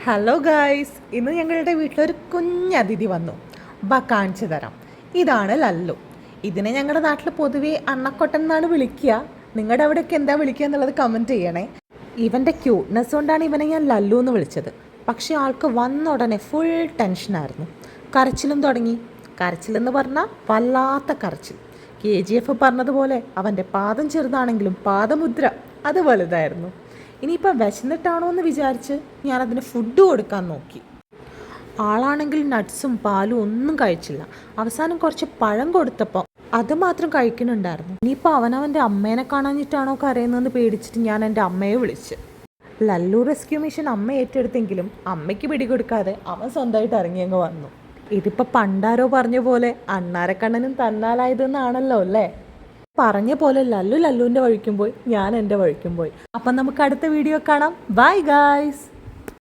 Hello guys, ഇന്ന് ഞങ്ങളുടെ വീട്ടിലൊരു കുഞ്ഞതിഥി വന്നു. കാണിച്ചു തരാം. ഇതാണ് ലല്ലു. ഇതിനെ ഞങ്ങളുടെ നാട്ടിൽ പൊതുവേ അണ്ണക്കൊട്ടൻ എന്നാണ് വിളിക്കുക. നിങ്ങളുടെ അവിടെയൊക്കെ എന്താ വിളിക്കുക എന്നുള്ളത് കമൻറ്റ് ചെയ്യണേ. ഇവൻ്റെ ക്യൂട്ട്നെസ് കൊണ്ടാണ് ഇവനെ ഞാൻ ലല്ലു എന്ന് വിളിച്ചത്. പക്ഷേ ആൾക്ക് വന്ന ഉടനെ ഫുൾ ടെൻഷനായിരുന്നു. കരച്ചിലും തുടങ്ങി. കരച്ചിലെന്ന് പറഞ്ഞാൽ വല്ലാത്ത കരച്ചിൽ. KGF പറഞ്ഞതുപോലെ അവൻ്റെ പാദം ചെറുതാണെങ്കിലും പാദമുദ്ര അത് വലുതായിരുന്നു. ഇനിയിപ്പോൾ വിശന്നിട്ടാണോ എന്ന് വിചാരിച്ച് ഞാനതിന് ഫുഡ് കൊടുക്കാൻ നോക്കി. ആളാണെങ്കിൽ നട്ട്സും പാലും ഒന്നും കഴിച്ചില്ല. അവസാനം കുറച്ച് പഴം കൊടുത്തപ്പോൾ അത് മാത്രം കഴിക്കുന്നുണ്ടായിരുന്നു. ഇനിയിപ്പോൾ അവനവൻ്റെ അമ്മേനെ കാണാഞ്ഞിട്ടാണോ കരയുന്നതെന്ന് പേടിച്ചിട്ട് ഞാൻ എൻ്റെ അമ്മയെ വിളിച്ച്. ലല്ലു റെസ്ക്യൂ മിഷൻ അമ്മ ഏറ്റെടുത്തെങ്കിലും അമ്മയ്ക്ക് പിടികൊടുക്കാതെ അവൻ സ്വന്തമായിട്ട് ഇറങ്ങിയങ്ങ് വന്നു. ഇതിപ്പോൾ പണ്ടാരോ പറഞ്ഞ പോലെ അണ്ണാരക്കണ്ണനും തന്നാലായതെന്നാണല്ലോ അല്ലേ? പറഞ്ഞ പോലെ ലല്ലുവിൻ്റെ വഴിക്കും പോയി, ഞാൻ എൻ്റെ വഴിക്കും പോയി. അപ്പം നമുക്ക് അടുത്ത വീഡിയോ കാണാം. Bye guys.